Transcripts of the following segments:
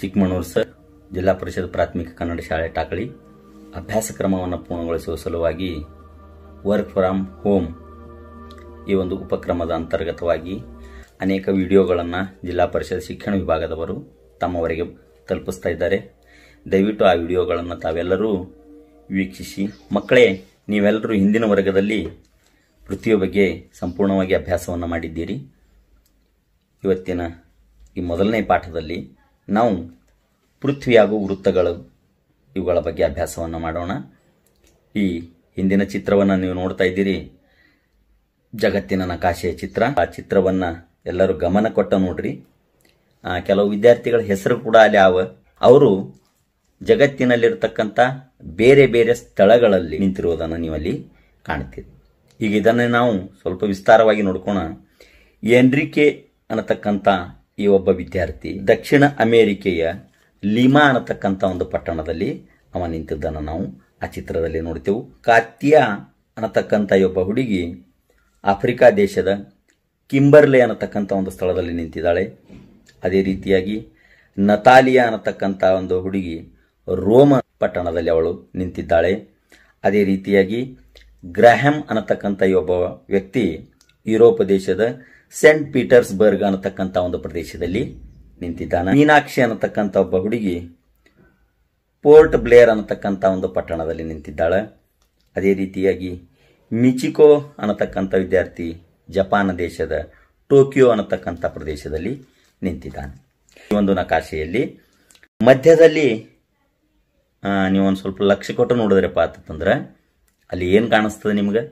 Chikkamagaluru sir ಜಿಲ್ಲಾ ಪರಿಷತ್ ಪ್ರಾಥಮಿಕ ಕನ್ನಡ ಶಾಲೆ ಟಾಕಳಿ ಅಭ್ಯಾಸ ಕ್ರಮವನ್ನು ಪೂರ್ಣಗೊಳಿಸುವ ಸಲುವಾಗಿ ವರ್ಕ್ ಫ್ರಮ್ ಹೋಮ್ ಈ ಒಂದು ಉಪಕ್ರಮದ ಅಂತರ್ಗತವಾಗಿ ಅನೇಕ ವಿಡಿಯೋಗಳನ್ನು ಜಿಲ್ಲಾ ಪರಿಷತ್ ಶಿಕ್ಷಣ ವಿಭಾಗದವರು ತಮ್ಮವರಿಗೆ ತಲುಪಿಸ್ತಾ ಇದ್ದಾರೆ. ದಯವಿಟ್ಟು ಆ ವಿಡಿಯೋಗಳನ್ನು ತಾವೆಲ್ಲರೂ ವೀಕ್ಷಿಸಿ. ಮಕ್ಕಳೇ, ನೀವೆಲ್ಲರೂ ಹಿಂದಿನ ವರ್ಗದಲ್ಲಿ ಪೃಥ್ವಿಯ ಬಗ್ಗೆ ಸಂಪೂರ್ಣವಾಗಿ ಅಭ್ಯಾಸವನ್ನು ಮಾಡಿದ್ದೀರಿ. ಇವತ್ತಿನ ಈ ಮೊದಲನೇ ಪಾಠದಲ್ಲಿ ನಾವು ಪೃಥ್ವಿ ಹಾಗೂ ವೃತ್ತಗಳು ಇವುಗಳ ಬಗ್ಗೆ ಅಭ್ಯಾಸವನ್ನು ಮಾಡೋಣ. ಈ ಹಿಂದಿನ ಚಿತ್ರವನ್ನು ನೀವು ನೋಡ್ತಾ ಇದ್ದೀರಿ, ಜಗತ್ತಿನ ನಕಾಶೆಯ ಚಿತ್ರ. ಆ ಚಿತ್ರವನ್ನು ಎಲ್ಲರೂ ಗಮನ ಕೊಟ್ಟ ನೋಡ್ರಿ. ಕೆಲವು ವಿದ್ಯಾರ್ಥಿಗಳ ಹೆಸರು ಕೂಡ ಅಲ್ಲಿ ಅವರು ಜಗತ್ತಿನಲ್ಲಿರ್ತಕ್ಕಂಥ ಬೇರೆ ಬೇರೆ ಸ್ಥಳಗಳಲ್ಲಿ ನಿಂತಿರುವುದನ್ನು ನೀವಲ್ಲಿ ಕಾಣ್ತೀರಿ. ಈಗ ಇದನ್ನೇ ನಾವು ಸ್ವಲ್ಪ ವಿಸ್ತಾರವಾಗಿ ನೋಡ್ಕೋಣ. ಎನ್ರಿಕೆ ಅನ್ನತಕ್ಕಂಥ ಈ ಒಬ್ಬ ವಿದ್ಯಾರ್ಥಿ ದಕ್ಷಿಣ ಅಮೆರಿಕೆಯ ಲಿಮಾ ಅನ್ನತಕ್ಕಂಥ ಒಂದು ಪಟ್ಟಣದಲ್ಲಿ ಅವ ನಿಂತಿದ್ದನ್ನು ನಾವು ಆ ಚಿತ್ರದಲ್ಲಿ ನೋಡ್ತೇವೆ. ಕಾತ್ಯಾ ಅನ್ನತಕ್ಕಂಥ ಒಬ್ಬ ಹುಡುಗಿ ಆಫ್ರಿಕಾ ದೇಶದ ಕಿಂಬರ್ಲೆ ಅನ್ನತಕ್ಕಂಥ ಒಂದು ಸ್ಥಳದಲ್ಲಿ ನಿಂತಿದ್ದಾಳೆ. ಅದೇ ರೀತಿಯಾಗಿ ನತಾಲಿಯಾ ಅನ್ನತಕ್ಕಂಥ ಒಂದು ಹುಡುಗಿ ರೋಮ ಪಟ್ಟಣದಲ್ಲಿ ಅವಳು ನಿಂತಿದ್ದಾಳೆ. ಅದೇ ರೀತಿಯಾಗಿ ಗ್ರಾಹಮ್ ಅನ್ನತಕ್ಕಂಥ ಒಬ್ಬ ವ್ಯಕ್ತಿ ಯುರೋಪ್ ದೇಶದ ಸೆಂಟ್ ಪೀಟರ್ಸ್ಬರ್ಗ್ ಅನ್ನತಕ್ಕಂಥ ಒಂದು ಪ್ರದೇಶದಲ್ಲಿ ನಿಂತಿದ್ದಾನೆ. ಮೀನಾಕ್ಷಿ ಅನ್ನತಕ್ಕಂಥ ಒಬ್ಬ ಹುಡುಗಿ ಪೋರ್ಟ್ ಬ್ಲೇರ್ ಅನ್ನತಕ್ಕಂಥ ಒಂದು ಪಟ್ಟಣದಲ್ಲಿ ನಿಂತಿದ್ದಾಳೆ. ಅದೇ ರೀತಿಯಾಗಿ ಮಿಚಿಕೋ ಅನ್ನತಕ್ಕಂಥ ವಿದ್ಯಾರ್ಥಿ ಜಪಾನ್ ದೇಶದ ಟೋಕಿಯೋ ಅನ್ನತಕ್ಕಂಥ ಪ್ರದೇಶದಲ್ಲಿ ನಿಂತಿದ್ದಾನೆ. ಈ ಒಂದು ನಕಾಶೆಯಲ್ಲಿ ಮಧ್ಯದಲ್ಲಿ ನೀವು ಒಂದು ಸ್ವಲ್ಪ ಲಕ್ಷ್ಯ ಕೊಟ್ಟು ನೋಡಿದ್ರಪ್ಪ ಅಂತಂದ್ರೆ ಅಲ್ಲಿ ಏನು ಕಾಣಿಸ್ತದೆ ನಿಮ್ಗೆ?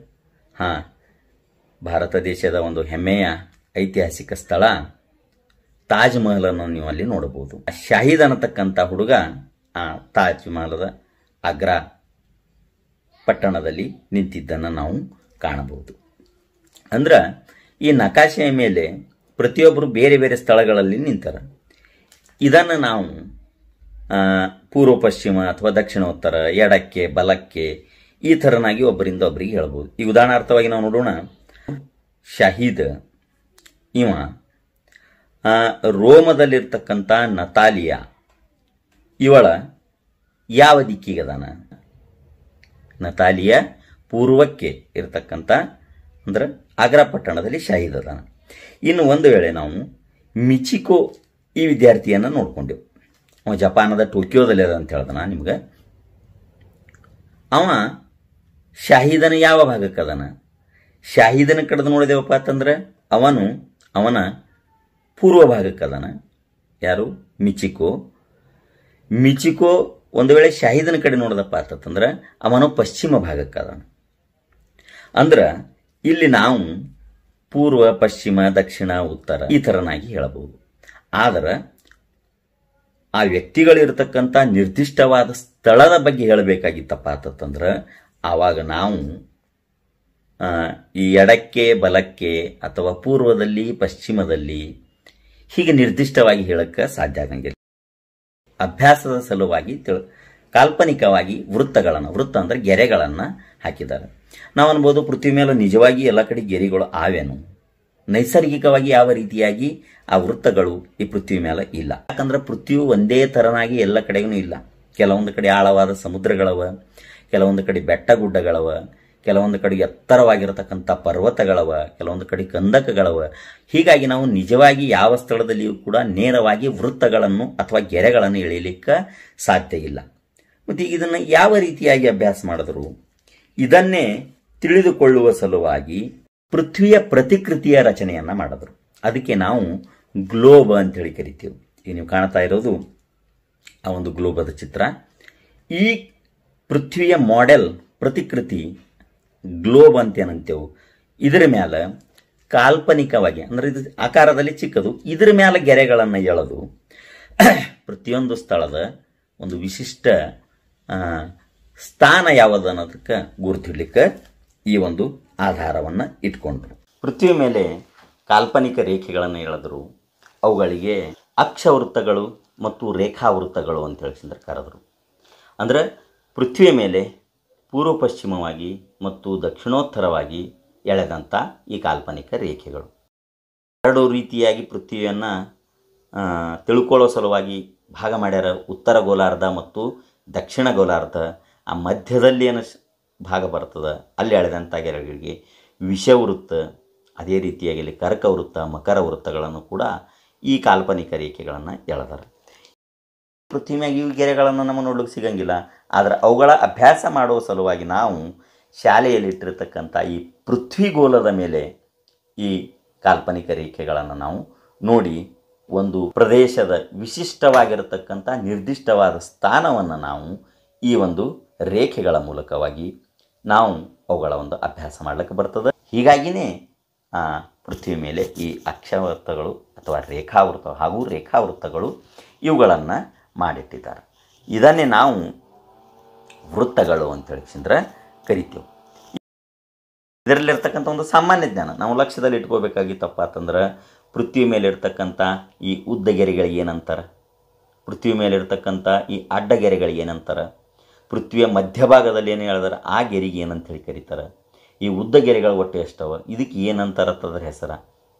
ಭಾರತ ದೇಶದ ಒಂದು ಹೆಮ್ಮೆಯ ಐತಿಹಾಸಿಕ ಸ್ಥಳ ತಾಜ್ ಮಹಲ್ ಅನ್ನು ನೀವು ಅಲ್ಲಿ ನೋಡಬಹುದು. ಶಾಹಿದ್ ಅನ್ನತಕ್ಕಂಥ ಹುಡುಗ ತಾಜ್ ಮಹಲದ ಆಗ್ರಾ ಪಟ್ಟಣದಲ್ಲಿ ನಿಂತಿದ್ದನ್ನು ನಾವು ಕಾಣಬಹುದು. ಅಂದ್ರೆ ಈ ನಕಾಶೆಯ ಮೇಲೆ ಪ್ರತಿಯೊಬ್ಬರು ಬೇರೆ ಬೇರೆ ಸ್ಥಳಗಳಲ್ಲಿ ನಿಂತಾರೆ. ಇದನ್ನು ನಾವು ಪೂರ್ವ ಪಶ್ಚಿಮ ಅಥವಾ ದಕ್ಷಿಣ ಉತ್ತರ, ಎಡಕ್ಕೆ ಬಲಕ್ಕೆ ಈ ಥರನಾಗಿ ಒಬ್ಬರಿಂದ ಒಬ್ಬರಿಗೆ ಹೇಳ್ಬೋದು. ಈ ಉದಾಹರಣಾರ್ಥವಾಗಿ ನಾವು ನೋಡೋಣ. ಶಾಹಿದ್ ಇವ ರೋಮದಲ್ಲಿರ್ತಕ್ಕಂಥ ನತಾಲಿಯಾ ಇವಳ ಯಾವ ದಿಕ್ಕಿಗದಾನ? ನತಾಲಿಯಾ ಪೂರ್ವಕ್ಕೆ ಇರತಕ್ಕಂಥ ಅಂದ್ರೆ ಆಗ್ರಾ ಪಟ್ಟಣದಲ್ಲಿ ಶಾಹಿದ್ ಅದಾನ. ಇನ್ನು ಒಂದು ವೇಳೆ ನಾವು ಮಿಚಿಕೋ ಈ ವಿದ್ಯಾರ್ಥಿಯನ್ನು ನೋಡ್ಕೊಂಡೆವು. ಅವ ಜಪಾನದ ಟೋಕಿಯೋದಲ್ಲಿ ಅದ ಅಂತ ಹೇಳ್ದಾನ ನಿಮ್ಗೆ. ಅವ ಶಾಹಿದನ ಯಾವ ಭಾಗಕ್ಕೆ ಅದಾನ? ಶಾಹಿದನ ಕಡೆದು ನೋಡಿದೆವಪ್ಪ ಅಂತಂದ್ರೆ ಅವನ ಪೂರ್ವ ಭಾಗಕ್ಕೆ ಅದಾನ. ಯಾರು? ಮಿಚಿಕೋ ಒಂದು ವೇಳೆ ಶಾಹಿದನ ಕಡೆ ನೋಡದಪ್ಪ ಅಂತಂದ್ರೆ ಅವನು ಪಶ್ಚಿಮ ಭಾಗಕ್ಕೆ ಅದಾನ. ಅಂದ್ರೆ ಇಲ್ಲಿ ನಾವು ಪೂರ್ವ, ಪಶ್ಚಿಮ, ದಕ್ಷಿಣ, ಉತ್ತರ ಈ ಥರನಾಗಿ ಹೇಳಬಹುದು. ಆದರೆ ಆ ವ್ಯಕ್ತಿಗಳಿರ್ತಕ್ಕಂಥ ನಿರ್ದಿಷ್ಟವಾದ ಸ್ಥಳದ ಬಗ್ಗೆ ಹೇಳಬೇಕಾಗಿತ್ತಪ್ಪ ಅಂತಂದ್ರೆ ಆವಾಗ ನಾವು ಈ ಎಡಕ್ಕೆ ಬಲಕ್ಕೆ ಅಥವಾ ಪೂರ್ವದಲ್ಲಿ ಪಶ್ಚಿಮದಲ್ಲಿ ಹೀಗೆ ನಿರ್ದಿಷ್ಟವಾಗಿ ಹೇಳಕ್ಕೆ ಸಾಧ್ಯ ಆಗಂಗಿಲ್ಲ. ಅಭ್ಯಾಸದ ಸಲುವಾಗಿ ಕಾಲ್ಪನಿಕವಾಗಿ ವೃತ್ತ ಅಂದ್ರೆ ಗೆರೆಗಳನ್ನು ಹಾಕಿದ್ದಾರೆ. ನಾವು ಅನ್ಬೋದು ಪೃಥ್ವಿ ಮೇಲೆ ನಿಜವಾಗಿ ಎಲ್ಲ ಕಡೆ ಗೆರೆಗಳು ಆವೇನು? ನೈಸರ್ಗಿಕವಾಗಿ ಯಾವ ರೀತಿಯಾಗಿ ಆ ವೃತ್ತಗಳು ಈ ಪೃಥ್ವಿ ಮೇಲೆ ಇಲ್ಲ. ಯಾಕಂದ್ರೆ ಪೃಥ್ವಿ ಒಂದೇ ತರನಾಗಿ ಎಲ್ಲ ಕಡೆಗೂ ಇಲ್ಲ. ಕೆಲವೊಂದು ಕಡೆ ಆಳವಾದ ಸಮುದ್ರಗಳವ, ಕೆಲವೊಂದು ಕಡೆ ಬೆಟ್ಟ ಗುಡ್ಡಗಳವ, ಕೆಲವೊಂದು ಕಡೆ ಎತ್ತರವಾಗಿರತಕ್ಕಂಥ ಪರ್ವತಗಳವ, ಕೆಲವೊಂದು ಕಡೆ ಕಂದಕಗಳವ. ಹೀಗಾಗಿ ನಾವು ನಿಜವಾಗಿ ಯಾವ ಸ್ಥಳದಲ್ಲಿಯೂ ಕೂಡ ನೇರವಾಗಿ ವೃತ್ತಗಳನ್ನು ಅಥವಾ ಗೆರೆಗಳನ್ನು ಎಳೆಯಲಿಕ್ಕೆ ಸಾಧ್ಯ ಇಲ್ಲ. ಮತ್ತು ಈಗ ಇದನ್ನು ಯಾವ ರೀತಿಯಾಗಿ ಅಭ್ಯಾಸ ಮಾಡಿದ್ರು? ಇದನ್ನೇ ತಿಳಿದುಕೊಳ್ಳುವ ಸಲುವಾಗಿ ಪೃಥ್ವಿಯ ಪ್ರತಿಕೃತಿಯ ರಚನೆಯನ್ನ ಮಾಡಿದ್ರು. ಅದಕ್ಕೆ ನಾವು ಗ್ಲೋಬ್ ಅಂತ ಹೇಳಿ ಕರಿತೀವಿ. ಈಗ ನೀವು ಕಾಣ್ತಾ ಇರೋದು ಆ ಒಂದು ಗ್ಲೋಬದ ಚಿತ್ರ. ಈ ಪೃಥ್ವಿಯ ಮಾಡೆಲ್ ಪ್ರತಿಕೃತಿ ಗ್ಲೋಬ್ ಅಂತ ಏನಂತೇವು. ಇದರ ಮೇಲೆ ಕಾಲ್ಪನಿಕವಾಗಿ ಅಂದ್ರೆ ಇದು ಆಕಾರದಲ್ಲಿ ಚಿಕ್ಕದು, ಇದರ ಮೇಲೆ ಗೆರೆಗಳನ್ನು ಎಳೆದು ಪ್ರತಿಯೊಂದು ಸ್ಥಳದ ಒಂದು ವಿಶಿಷ್ಟ ಸ್ಥಾನ ಯಾವುದು ಅನ್ನೋದಕ್ಕೆ ಗುರುತಿಡ್ಲಿಕ್ಕೆ ಈ ಒಂದು ಆಧಾರವನ್ನು ಇಟ್ಕೊಂಡ್ರು. ಪೃಥ್ವಿ ಮೇಲೆ ಕಾಲ್ಪನಿಕ ರೇಖೆಗಳನ್ನು ಎಳೆದರು. ಅವುಗಳಿಗೆ ಅಕ್ಷವೃತ್ತಗಳು ಮತ್ತು ರೇಖಾವೃತ್ತಗಳು ಅಂತ ಹೇಳಿ ಕರೆದರು. ಅಂದರೆ ಪೃಥ್ವಿಯ ಮೇಲೆ ಪೂರ್ವ ಪಶ್ಚಿಮವಾಗಿ ಮತ್ತು ದಕ್ಷಿಣೋತ್ತರವಾಗಿ ಎಳೆದಂಥ ಈ ಕಾಲ್ಪನಿಕ ರೇಖೆಗಳು ಎರಡು ರೀತಿಯಾಗಿ ಪೃಥ್ವಿಯನ್ನು ತಿಳ್ಕೊಳ್ಳೋ ಸಲುವಾಗಿ ಭಾಗ ಮಾಡ್ಯಾರ. ಉತ್ತರ ಗೋಲಾರ್ಧ ಮತ್ತು ದಕ್ಷಿಣ ಗೋಲಾರ್ಧ, ಆ ಮಧ್ಯದಲ್ಲಿ ಏನು ಭಾಗ ಬರ್ತದೆ ಅಲ್ಲಿ ಎಳೆದಂಥ ಗೆರೆಗಳಿಗೆ ವಿಷವೃತ್ತ, ಅದೇ ರೀತಿಯಾಗಿ ಇಲ್ಲಿ ಕರ್ಕವೃತ್ತ, ಮಕರ ವೃತ್ತಗಳನ್ನು ಕೂಡ ಈ ಕಾಲ್ಪನಿಕ ರೇಖೆಗಳನ್ನು ಎಳೆದಾರ. ಪೃಥ್ವಿ ಮ್ಯಾಗ ಇವು ಗೆರೆಗಳನ್ನು ನಮಗೆ ನೋಡ್ಲಿಕ್ಕೆ ಸಿಗಂಗಿಲ್ಲ. ಆದರೆ ಅವುಗಳ ಅಭ್ಯಾಸ ಮಾಡುವ ಸಲುವಾಗಿ ನಾವು ಶಾಲೆಯಲ್ಲಿಟ್ಟಿರ್ತಕ್ಕಂಥ ಈ ಪೃಥ್ವಿಗೋಲದ ಮೇಲೆ ಈ ಕಾಲ್ಪನಿಕ ರೇಖೆಗಳನ್ನು ನಾವು ನೋಡಿ ಒಂದು ಪ್ರದೇಶದ ವಿಶಿಷ್ಟವಾಗಿರತಕ್ಕಂಥ ನಿರ್ದಿಷ್ಟವಾದ ಸ್ಥಾನವನ್ನು ನಾವು ಈ ಒಂದು ರೇಖೆಗಳ ಮೂಲಕವಾಗಿ ನಾವು ಅವುಗಳ ಒಂದು ಅಭ್ಯಾಸ ಮಾಡಲಿಕ್ಕೆ ಬರ್ತದೆ. ಹೀಗಾಗಿಯೇ ಪೃಥ್ವಿ ಮೇಲೆ ಈ ಅಕ್ಷವೃತ್ತಗಳು ಅಥವಾ ರೇಖಾವೃತ್ತ ಹಾಗೂ ರೇಖಾವೃತ್ತಗಳು ಇವುಗಳನ್ನು ಮಾಡಿಟ್ಟಿದ್ದಾರೆ. ಇದನ್ನೇ ನಾವು ವೃತ್ತಗಳು ಅಂತೇಳಿ ಕರಿತೇವೆ. ಇದರಲ್ಲಿರ್ತಕ್ಕಂಥ ಒಂದು ಸಾಮಾನ್ಯ ಜ್ಞಾನ ನಾವು ಲಕ್ಷ್ಯದಲ್ಲಿ ಇಟ್ಕೋಬೇಕಾಗಿತ್ತಪ್ಪ ಅಂತಂದ್ರೆ, ಪೃಥ್ವಿ ಮೇಲಿರ್ತಕ್ಕಂಥ ಈ ಉದ್ದಗೆರೆಗಳಿಗೆ ಏನಂತಾರೆ, ಪೃಥ್ವಿ ಮೇಲಿರ್ತಕ್ಕಂಥ ಈ ಅಡ್ಡಗೆರೆಗಳಿಗೆ ಏನಂತಾರೆ, ಪೃಥ್ವಿಯ ಮಧ್ಯಭಾಗದಲ್ಲಿ ಏನು ಹೇಳಿದಾರೆ ಆ ಗೆರೆಗೆ ಏನಂತೇಳಿ ಕರೀತಾರೆ, ಈ ಉದ್ದಗೆರೆಗಳು ಒಟ್ಟು ಎಷ್ಟವ, ಇದಕ್ಕೆ ಏನಂತಾರತ್ತದ್ರ ಹೆಸರ,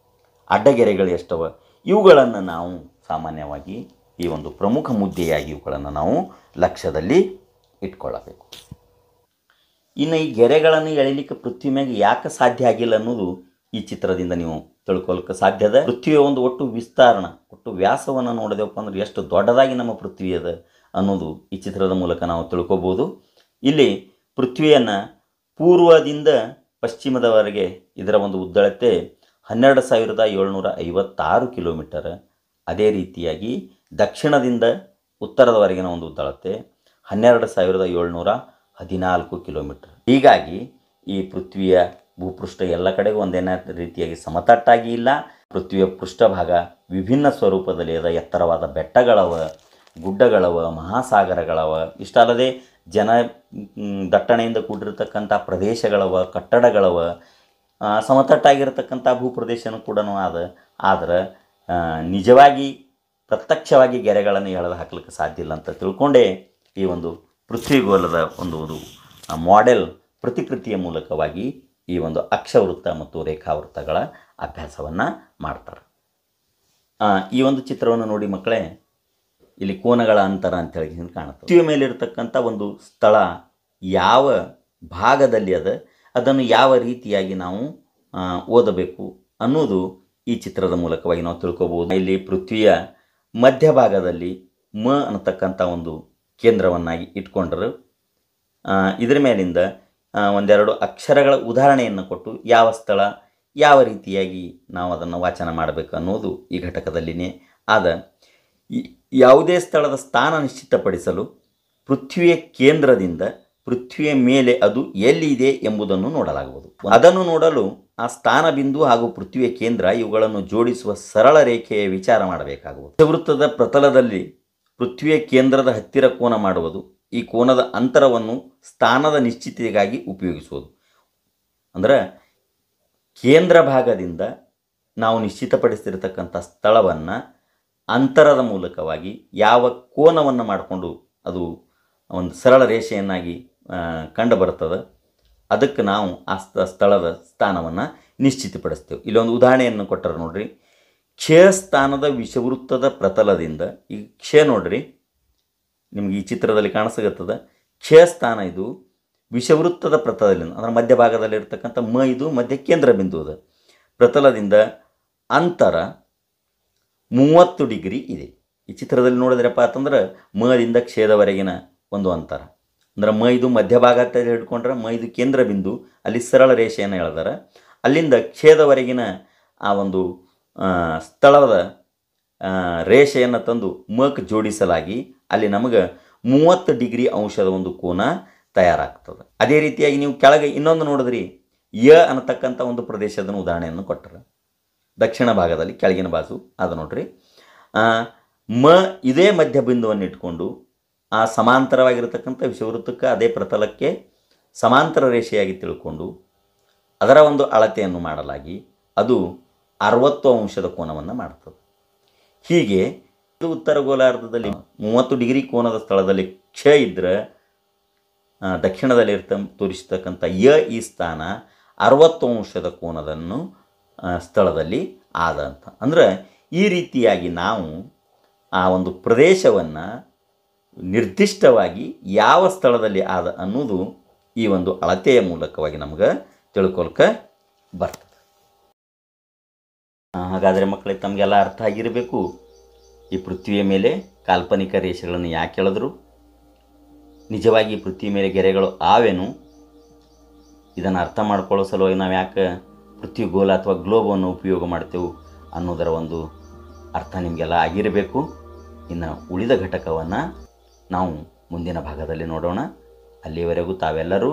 ಅಡ್ಡಗೆರೆಗಳು ಎಷ್ಟವ, ಇವುಗಳನ್ನು ನಾವು ಸಾಮಾನ್ಯವಾಗಿ ಈ ಒಂದು ಪ್ರಮುಖ ಮುದ್ದೆಯಾಗಿ ಇವುಗಳನ್ನು ನಾವು ಲಕ್ಷ್ಯದಲ್ಲಿ ಇಟ್ಕೊಳ್ಳಬೇಕು. ಇನ್ನು ಈ ಗೆರೆಗಳನ್ನು ಎಳಿಲಿಕ್ಕೆ ಪೃಥ್ವಿ ಮ್ಯಾಗೆ ಯಾಕೆ ಸಾಧ್ಯ ಆಗಿಲ್ಲ ಅನ್ನೋದು ಈ ಚಿತ್ರದಿಂದ ನೀವು ತಿಳ್ಕೊಳ್ಳೋಕೆ ಸಾಧ್ಯದ. ಪೃಥ್ವಿಯ ಒಂದು ಒಟ್ಟು ವಿಸ್ತಾರಣ, ಒಟ್ಟು ವ್ಯಾಸವನ್ನು ನೋಡಿದೆವಪ್ಪ ಅಂದ್ರೆ ಎಷ್ಟು ದೊಡ್ಡದಾಗಿ ನಮ್ಮ ಪೃಥ್ವಿ ಅದ ಅನ್ನೋದು ಈ ಚಿತ್ರದ ಮೂಲಕ ನಾವು ತಿಳ್ಕೊಬೋದು. ಇಲ್ಲಿ ಪೃಥ್ವಿಯನ್ನು ಪೂರ್ವದಿಂದ ಪಶ್ಚಿಮದವರೆಗೆ ಇದರ ಒಂದು ಉದ್ದಳತೆ 12,756 ಕಿಲೋಮೀಟರ್. ಅದೇ ರೀತಿಯಾಗಿ ದಕ್ಷಿಣದಿಂದ ಉತ್ತರದವರೆಗಿನ ಒಂದು ಉದ್ದಳತೆ 12,714 ಕಿಲೋಮೀಟರ್. ಹೀಗಾಗಿ ಈ ಪೃಥ್ವಿಯ ಭೂಪೃಷ್ಠ ಎಲ್ಲ ಕಡೆಗೂ ಒಂದೇನ ರೀತಿಯಾಗಿ ಸಮತಟ್ಟಾಗಿ ಇಲ್ಲ. ಪೃಥ್ವಿಯ ಪೃಷ್ಠಭಾಗ ವಿಭಿನ್ನ ಸ್ವರೂಪದಲ್ಲಿ ಅದ. ಎತ್ತರವಾದ ಬೆಟ್ಟಗಳವ, ಗುಡ್ಡಗಳವ, ಮಹಾಸಾಗರಗಳವ. ಇಷ್ಟಲ್ಲದೆ ಜನ ದಟ್ಟಣೆಯಿಂದ ಕೂಡಿರ್ತಕ್ಕಂಥ ಪ್ರದೇಶಗಳವ, ಕಟ್ಟಡಗಳವ. ಸಮತಟ್ಟಾಗಿರ್ತಕ್ಕಂಥ ಭೂಪ್ರದೇಶನೂ ಕೂಡ ಆದ. ಆದರೆ ನಿಜವಾಗಿ ಪ್ರತ್ಯಕ್ಷವಾಗಿ ಗೆರೆಗಳನ್ನು ಎಳೆದು ಹಾಕ್ಲಿಕ್ಕೆ ಸಾಧ್ಯ ಇಲ್ಲ ಅಂತ ತಿಳ್ಕೊಂಡೇ ಈ ಒಂದು ಪೃಥ್ವಿಗೋಲದ ಒಂದು ಮಾಡೆಲ್ ಪ್ರತಿಕೃತಿಯ ಮೂಲಕವಾಗಿ ಈ ಒಂದು ಅಕ್ಷವೃತ್ತ ಮತ್ತು ರೇಖಾವೃತ್ತಗಳ ಅಭ್ಯಾಸವನ್ನು ಮಾಡ್ತಾರೆ. ಈ ಒಂದು ಚಿತ್ರವನ್ನು ನೋಡಿ ಮಕ್ಕಳೇ, ಇಲ್ಲಿ ಕೋನಗಳ ಅಂತರ ಅಂತೇಳಿ ಕಾಣುತ್ತೆ. ಪೃಥ್ವಿಯ ಮೇಲಿರ್ತಕ್ಕಂಥ ಒಂದು ಸ್ಥಳ ಯಾವ ಭಾಗದಲ್ಲಿ ಅದ, ಅದನ್ನು ಯಾವ ರೀತಿಯಾಗಿ ನಾವು ಓದಬೇಕು ಅನ್ನೋದು ಈ ಚಿತ್ರದ ಮೂಲಕವಾಗಿ ನಾವು ತಿಳ್ಕೊಬೋದು. ಇಲ್ಲಿ ಪೃಥ್ವಿಯ ಮಧ್ಯಭಾಗದಲ್ಲಿ ಮ ಅನ್ನತಕ್ಕಂಥ ಒಂದು ಕೇಂದ್ರವನ್ನಾಗಿ ಇಟ್ಕೊಂಡ್ರು. ಇದರ ಮೇಲಿಂದ ಒಂದೆರಡು ಅಕ್ಷರಗಳ ಉದಾಹರಣೆಯನ್ನು ಕೊಟ್ಟು ಯಾವ ಸ್ಥಳ ಯಾವ ರೀತಿಯಾಗಿ ನಾವು ಅದನ್ನು ವಾಚನ ಮಾಡಬೇಕು ಅನ್ನೋದು ಈ ಘಟಕದಲ್ಲಿನೇ ಆದ. ಯಾವುದೇ ಸ್ಥಳದ ಸ್ಥಾನ ನಿಶ್ಚಿತಪಡಿಸಲು ಪೃಥ್ವಿಯ ಕೇಂದ್ರದಿಂದ ಪೃಥ್ವಿಯ ಮೇಲೆ ಅದು ಎಲ್ಲಿದೆ ಎಂಬುದನ್ನು ನೋಡಲಾಗುವುದು. ಅದನ್ನು ನೋಡಲು ಆ ಸ್ಥಾನ ಬಿಂದು ಹಾಗೂ ಪೃಥ್ವಿಯ ಕೇಂದ್ರ ಇವುಗಳನ್ನು ಜೋಡಿಸುವ ಸರಳ ರೇಖೆಯ ವಿಚಾರ ಮಾಡಬೇಕಾಗುವುದು. ವೃತ್ತದ ಪ್ರತಲದಲ್ಲಿ ಪೃಥ್ವಿಯ ಕೇಂದ್ರದ ಹತ್ತಿರ ಕೋನ ಮಾಡುವುದು. ಈ ಕೋನದ ಅಂತರವನ್ನು ಸ್ಥಾನದ ನಿಶ್ಚಿತಿಗಾಗಿ ಉಪಯೋಗಿಸುವುದು. ಅಂದರೆ ಕೇಂದ್ರ ಭಾಗದಿಂದ ನಾವು ನಿಶ್ಚಿತಪಡಿಸಿರ್ತಕ್ಕಂಥ ಸ್ಥಳವನ್ನು ಅಂತರದ ಮೂಲಕವಾಗಿ ಯಾವ ಕೋನವನ್ನು ಮಾಡಿಕೊಂಡು ಅದು ಒಂದು ಸರಳ ರೇಷೆಯನ್ನಾಗಿ ಕಂಡುಬರ್ತದೆ, ಅದಕ್ಕೆ ನಾವು ಆ ಸ್ಥಳದ ಸ್ಥಾನವನ್ನು ನಿಶ್ಚಿತಪಡಿಸ್ತೇವೆ. ಇಲ್ಲೊಂದು ಉದಾಹರಣೆಯನ್ನು ಕೊಟ್ಟರು ನೋಡ್ರಿ. ಕ್ಷ ಸ್ಥಾನದ ವಿಷವೃತ್ತದ ಪ್ರತಲದಿಂದ, ಈ ಕ್ಷ ನೋಡ್ರಿ ನಿಮ್ಗೆ ಈ ಚಿತ್ರದಲ್ಲಿ ಕಾಣಿಸಗತ್ತದ. ಕ್ಷ ಸ್ಥಾನ ಇದು ವಿಷವೃತ್ತದ ಪ್ರತಲದಿಂದ, ಅದರ ಮಧ್ಯಭಾಗದಲ್ಲಿರ್ತಕ್ಕಂಥ ಮ ಇದು ಮಧ್ಯ ಕೇಂದ್ರ ಬಿಂದು ಅದ. ಪ್ರತಲದಿಂದ ಅಂತರ 30 ಡಿಗ್ರಿ ಇದೆ. ಈ ಚಿತ್ರದಲ್ಲಿ ನೋಡಿದ್ರಪ್ಪ ಅಂತಂದ್ರೆ ಮದಿಂದ ಕ್ಷೇದವರೆಗಿನ ಒಂದು ಅಂತರ, ಅಂದ್ರೆ ಮ ಇದು ಮಧ್ಯಭಾಗ ಅಂತ ಹಿಡ್ಕೊಂಡ್ರೆ ಮ ಇದು ಕೇಂದ್ರ ಬಿಂದು, ಅಲ್ಲಿ ಸರಳ ರೇಷೆಯನ್ನು ಎಳೆದಾರೆ. ಅಲ್ಲಿಂದ ಕ್ಷೇದವರೆಗಿನ ಆ ಒಂದು ಸ್ಥಳದ ರೇಷೆಯನ್ನು ತಂದು ಮಕ್ಕೆ ಜೋಡಿಸಲಾಗಿ ಅಲ್ಲಿ ನಮಗೆ 30 ಡಿಗ್ರಿ ಅಂಶದ ಒಂದು ಕೋನ ತಯಾರಾಗ್ತದೆ. ಅದೇ ರೀತಿಯಾಗಿ ನೀವು ಕೆಳಗೆ ಇನ್ನೊಂದು ನೋಡಿದ್ರಿ, ಯ ಅನ್ನತಕ್ಕಂಥ ಒಂದು ಪ್ರದೇಶದ ಉದಾಹರಣೆಯನ್ನು ಕೊಟ್ಟರೆ ದಕ್ಷಿಣ ಭಾಗದಲ್ಲಿ ಕೆಳಗಿನ ಬಾಜು ಅದು ನೋಡ್ರಿ. ಮ ಇದೇ ಮಧ್ಯ ಬಿಂದುವನ್ನು ಇಟ್ಕೊಂಡು ಆ ಸಮಾಂತರವಾಗಿರತಕ್ಕಂಥ ವಿಷವೃತ್ತಕ್ಕೆ ಅದೇ ಪ್ರತಲಕ್ಕೆ ಸಮಾಂತರ ರೇಷೆಯಾಗಿ ತಿಳ್ಕೊಂಡು ಅದರ ಒಂದು ಅಳತೆಯನ್ನು ಮಾಡಲಾಗಿ ಅದು 60 ಅಂಶದ ಕೋನವನ್ನು ಮಾಡ್ತದೆ. ಹೀಗೆ ಉತ್ತರ ಗೋಲಾರ್ಧದಲ್ಲಿ 30 ಡಿಗ್ರಿ ಕೋನದ ಸ್ಥಳದಲ್ಲಿ ಕ್ಷ ಇದ್ದರೆ ದಕ್ಷಿಣದಲ್ಲಿ ತೋರಿಸತಕ್ಕಂಥ ಯ ಈ ಸ್ಥಾನ 60 ಅಂಶದ ಕೋನದನ್ನು ಸ್ಥಳದಲ್ಲಿ ಆದ ಅಂತ. ಅಂದರೆ ಈ ರೀತಿಯಾಗಿ ನಾವು ಆ ಒಂದು ಪ್ರದೇಶವನ್ನು ನಿರ್ದಿಷ್ಟವಾಗಿ ಯಾವ ಸ್ಥಳದಲ್ಲಿ ಆದ ಅನ್ನೋದು ಈ ಒಂದು ಅಳತೆಯ ಮೂಲಕವಾಗಿ ನಮ್ಗೆ ತಿಳ್ಕೊಳ್ಕೆ ಬರ್ತದೆ. ಹಾಗಾದರೆ ಮಕ್ಕಳೇ, ತಮಗೆಲ್ಲ ಅರ್ಥ ಆಗಿರಬೇಕು ಈ ಪೃಥ್ವಿಯ ಮೇಲೆ ಕಾಲ್ಪನಿಕ ರೇಷೆಗಳನ್ನು ಯಾಕೆ ಎಳೆದ್ರು, ನಿಜವಾಗಿ ಪೃಥ್ವಿ ಮೇಲೆ ಗೆರೆಗಳು ಆವೇನು, ಇದನ್ನು ಅರ್ಥ ಮಾಡ್ಕೊಳ್ಳೋ ಸಲುವಾಗಿ ನಾವು ಯಾಕೆ ಪೃಥ್ವಿ ಗೋಲ ಅಥವಾ ಗ್ಲೋಬನ್ನು ಉಪಯೋಗ ಮಾಡ್ತೇವೆ ಅನ್ನೋದರ ಒಂದು ಅರ್ಥ ನಿಮಗೆಲ್ಲ ಆಗಿರಬೇಕು. ಇನ್ನು ಉಳಿದ ಘಟಕವನ್ನು ನಾವು ಮುಂದಿನ ಭಾಗದಲ್ಲಿ ನೋಡೋಣ. ಅಲ್ಲಿಯವರೆಗೂ ತಾವೆಲ್ಲರೂ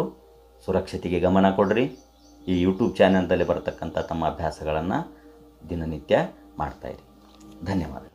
ಸುರಕ್ಷತೆಗೆ ಗಮನ ಕೊಡ್ರಿ. ಈ ಯೂಟ್ಯೂಬ್ ಚಾನಲ್ದಲ್ಲಿ ಬರತಕ್ಕಂಥ ತಮ್ಮ ಅಭ್ಯಾಸಗಳನ್ನು ದಿನನಿತ್ಯ ಮಾಡ್ತಾಯಿರಿ. ಧನ್ಯವಾದ.